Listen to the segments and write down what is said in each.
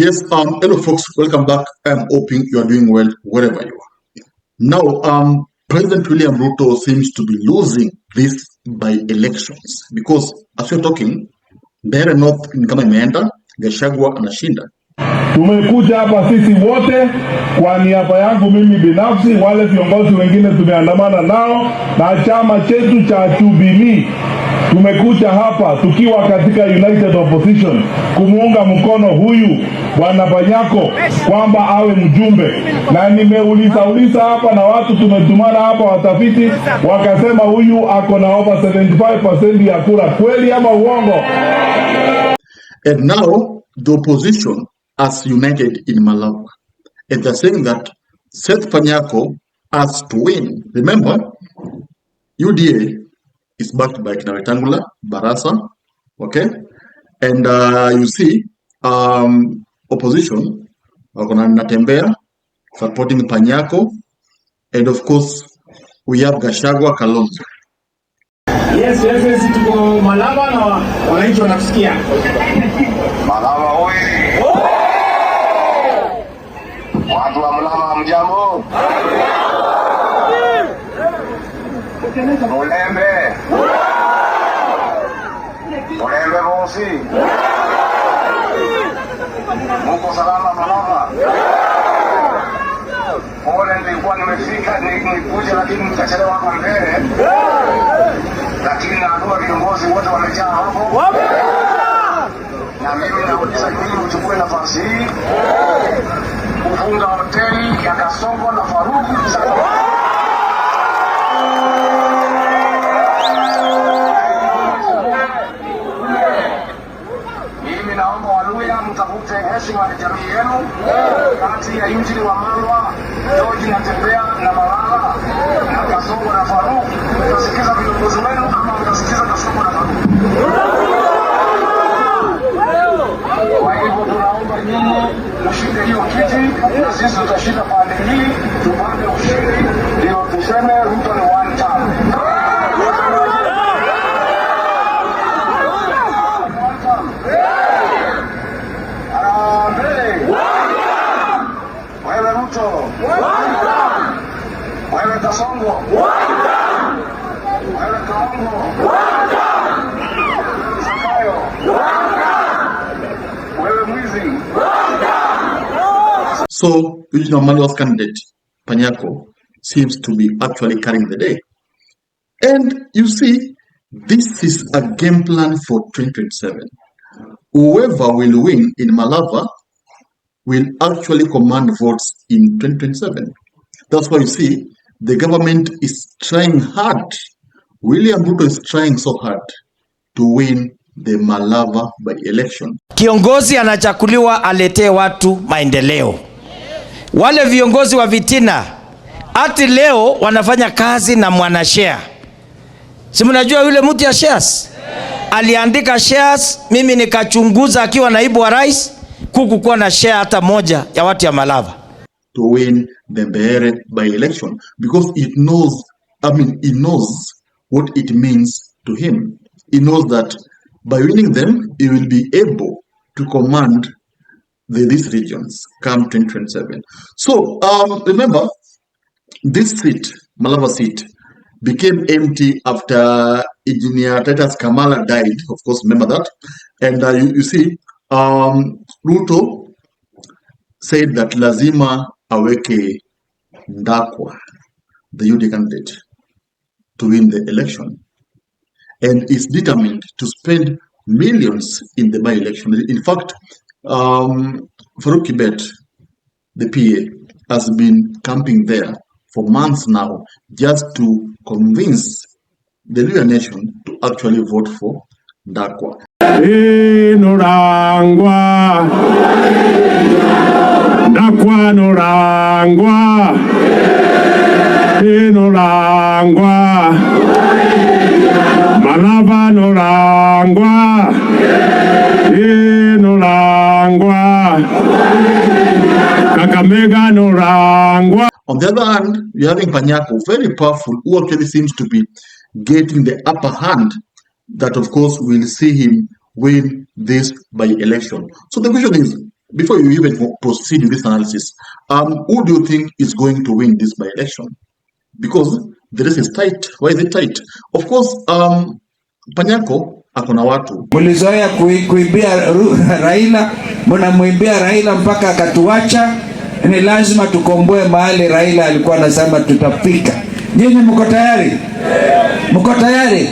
Yes, hello folks, welcome back. I'm hoping you are doing well wherever you are. Now, President William Ruto seems to be losing this by elections because as you're talking, Mbeere North ni kama imeenda, Gachagua anashinda. Tumekuja hapa sisi wote kwa niaba yangu mimi binafsi, wale viongozi wengine tumeandamana nao na chama chetu cha Jubilee. Tumekuja hapa tukiwa katika United Opposition kumuunga mkono huyu Bwana Panyako kwamba awe mjumbe. Na nimeuliza hapa na watu tumetumana hapa watafiti wakasema huyu ako na over 75% ya kura. Kweli ama uongo? And now the opposition has united in Malava. And they're saying that Seth Panyako has to win. Remember, UDA is backed by Peter Ogutu, Barasa, okay? And you see, opposition, Natembea, supporting Panyako, and of course, we have Gachagua'S, Kalonzo. Yes, tuko Malava na wananchi wanakusikia. Malava oye! Watu wa Malava mjambo? Mulembe! Mulembe bosi! Muko salama Malava? Pole nilikuwa nimefika nikuja lakini nikachelewa hapa mbele. Lakini naambiwa viongozi wote wamejaa hapo. Na mimi nauliza nyinyi mchukue nafasi hii kufunga hoteli ya Kasongo na Farouk. Mimi naomba Waluya mtafute heshima ya jamii yenu kati ya injili wa Malwa, George Natembea na Malava na Kasongo na Farouk. Mtasikiza viongozi wenu ama mtasikiza Kasongo na Farouk? Kwa hivyo tunaomba nyinyi mshinde hiyo kiti na sisi tutashinda pande hii, tupande ushindi ndio tuseme Ruto ni one time. Wewe Ruto, wewe Kasongo, wewe Kalonzo, Sakayo, wewe mwizi. So, original Malwa's candidate, Panyako, seems to be actually carrying the day. And you see, this is a game plan for 2027. Whoever will win in Malava will actually command votes in 2027. That's why you see, the government is trying hard. William Ruto is trying so hard to win the Malava by election. Kiongozi anachakuliwa aletee watu maendeleo. Wale viongozi wa vitina ati leo wanafanya kazi na mwanashare. Si mnajua yule mtu ya shares? Aliandika shares, mimi nikachunguza akiwa naibu wa rais, kukukuwa na share hata moja ya watu ya Malava. To win the Mbeere by election because it knows what it means to him. He knows that by winning them, he will be able to command these regions come 2027. So remember, this seat, Malava seat, became empty after Engineer Titus Kamala died. Of course, remember that. And you see, Ruto said that lazima aweke Ndakwa, the UD candidate, to win the election, and is determined to spend millions in the by-election. In fact, Farouk Wetangula, the PA, has been camping there for months now just to convince the Luya nation to actually vote for Ndakwa. Norangwa Ndakwa norangwa Norangwa Malava norangwa Norangwa Kakamega norangwa. On the other hand, you're having Panyako, very powerful, who actually seems to be getting the upper hand, that of course will see him win this by election. So the question is, before you even proceed with this analysis, who do you think is going to win this by-election? Because the race is tight. Why is it tight? Of course, Panyako akona watu. Mulizoea kuimbia Raila, mnamwimbia Raila mpaka akatuacha. Ni lazima tukomboe mahali Raila alikuwa anasema tutafika. Nyinyi mko tayari? Mko tayari?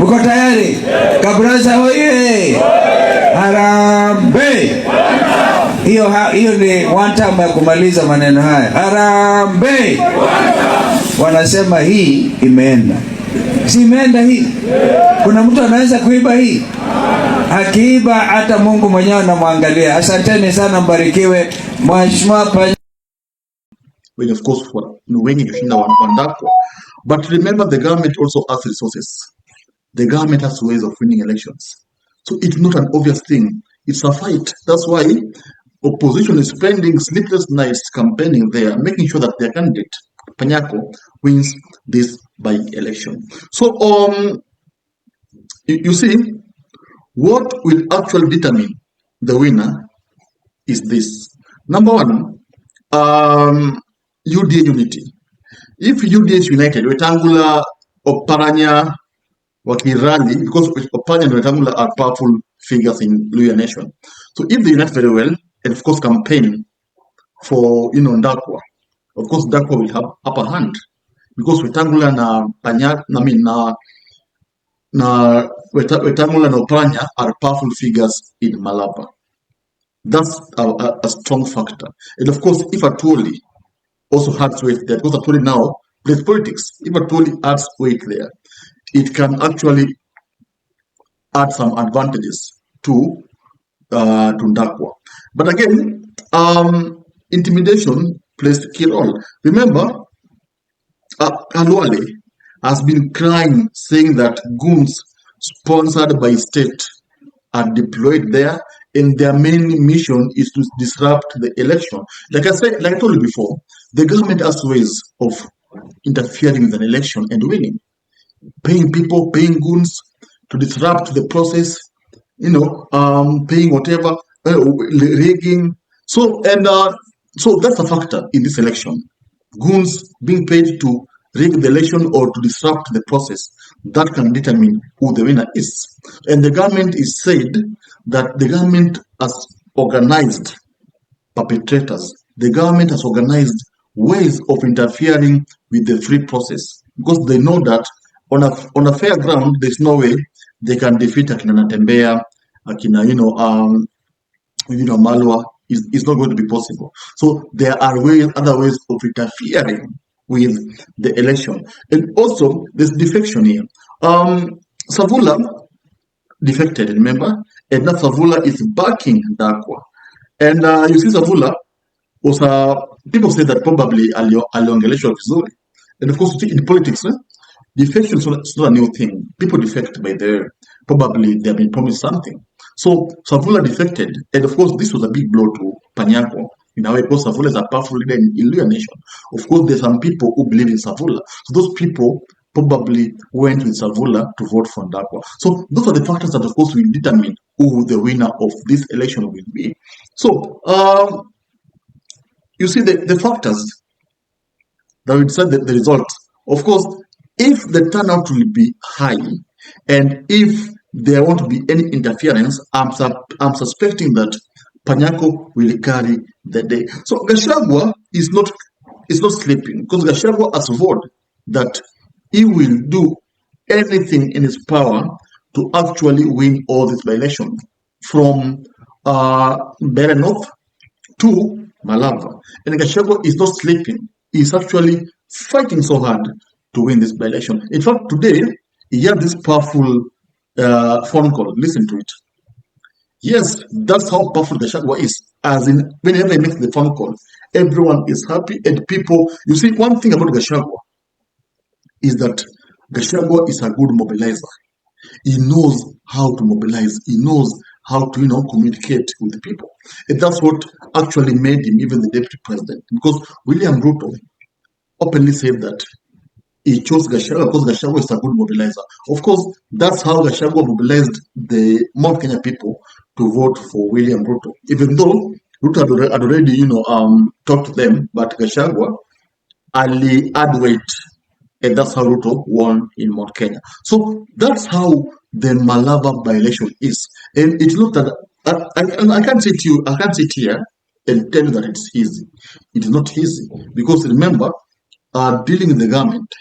Mko tayari? Kabrasa hoye! Harambee! Hiyo ni one time ya kumaliza maneno haya. Harambee! Wanasema hii imeenda. Si imeenda hii? Kuna mtu anaweza kuiba hii? Akiiba hata Mungu mwenyewe anamwangalia. Asanteni sana, mbarikiwe. Mheshimiwa Well, of course, for wengi kushinda wandako. But remember, the government also has resources. The government has ways of winning elections. So it's not an obvious thing. It's a fight. That's why opposition is spending sleepless nights campaigning there, making sure that their candidate, Panyako, wins this by-election. So, you see, what will actually determine the winner is this. Number one, UDA unity. If UDA is united, Wetangula, Oparanya, Wakirali, because Oparanya and Wetangula are powerful figures in Luya Nation. So if they unite very well, and of course campaign for, Ndakwa, of course Ndakwa will have upper hand. Because Wetangula na Wetangula and Oparanya are powerful figures in Malava. That's a strong factor. And of course, if Atwoli also adds weight there, because Atwoli now plays politics, if Atwoli adds weight there, it can actually add some advantages to Ndakwa. But again, intimidation plays a key role. Remember, Alwale has been crying, saying that goons sponsored by state are deployed there, and their main mission is to disrupt the election. Like I told you before, the government has ways of interfering with an election and winning, paying people, paying goons to disrupt the process, paying whatever, rigging. So that's a factor in this election. Goons being paid to rig the election or to disrupt the process, that can determine who the winner is. And the government is said that the government has organized perpetrators. The government has organized ways of interfering with the free process, because they know that on a fair ground, there's no way they can defeat Akina Natembea, Akina, Malwa. It's not going to be possible. So there are other ways of interfering with the election. And also, there's defection here. Savula defected, remember? And now Savula is backing Ndakwa. And you see Savula was, people say that probably aliongeleshwa vizuri. And of course, in politics, defection is not a new thing. People defect by probably they have been promised something. So Savula defected, and of course, this was a big blow to Panyako. In a way, because Savula is a powerful leader in Luya Nation. Of course, there's some people who believe in Savula. So those people probably went with Savula to vote for Ndakwa. So those are the factors that, of course, will determine who the winner of this election will be. So, you see the factors that will decide the results. Of course, if the turnout will be high, and if there won't be any interference, I'm suspecting that Panyako will carry the day. So Gachagua is not sleeping, because Gachagua has vowed that he will do anything in his power to actually win all this by-election from Bere North to Malava. And Gachagua is not sleeping. He's actually fighting so hard to win this by-election. In fact, today, he had this powerful phone call. Listen to it. Yes, that's how powerful Gachagua is. As in, whenever he makes the phone call, everyone is happy, and people. You see, one thing about Gachagua is that Gachagua is a good mobilizer. He knows how to mobilize. He knows how to, communicate with people, and that's what actually made him even the deputy president. Because William Ruto openly said that he chose Gachagua because Gachagua is a good mobilizer. Of course, that's how Gachagua mobilized the Mount Kenya people to vote for William Ruto, even though Ruto had already, talked to them, but Gachagua Ali add weight, and that's how Ruto won in Mount Kenya. So that's how the Malava by-election is, and it's not that I can't sit you, I can't sit here and tell you that it's easy. It is not easy because remember, dealing with the government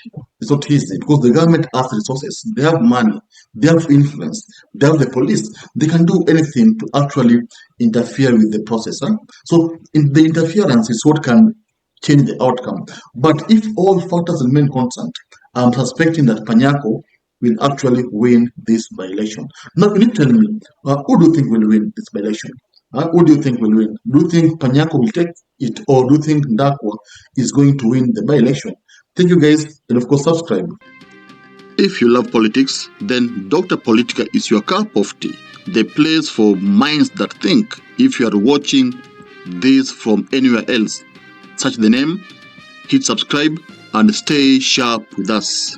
is not easy because the government has resources, they have money, they have influence, they have the police, they can do anything to actually interfere with the process. So the interference is what can change the outcome. But if all factors remain constant, I'm suspecting that Panyako will actually win this by-election. Now, can you tell me, who do you think will win this by-election? Who do you think will win? Do you think Panyako will take it, or do you think Ndakwa is going to win the by-election? Thank you guys, and of course subscribe. If you love politics, then Dr. Politica is your cup of tea. The place for minds that think. If you are watching this from anywhere else, search the name, hit subscribe, and stay sharp with us.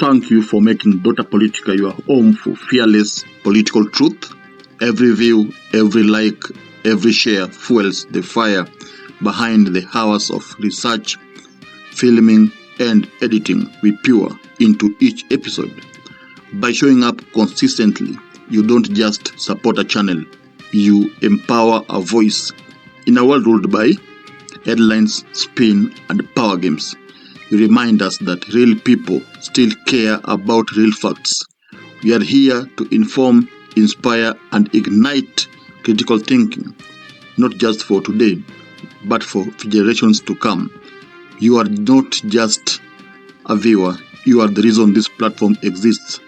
Thank you for making Dota Politica your home for fearless political truth. Every view, every like, every share fuels the fire behind the hours of research, filming, and editing we pour into each episode. By showing up consistently, you don't just support a channel, you empower a voice. In a world ruled by headlines, spin, and power games, you remind us that real people still care about real facts. We are here to inform, inspire, and ignite critical thinking, not just for today, but for generations to come. You are not just a viewer, you are the reason this platform exists.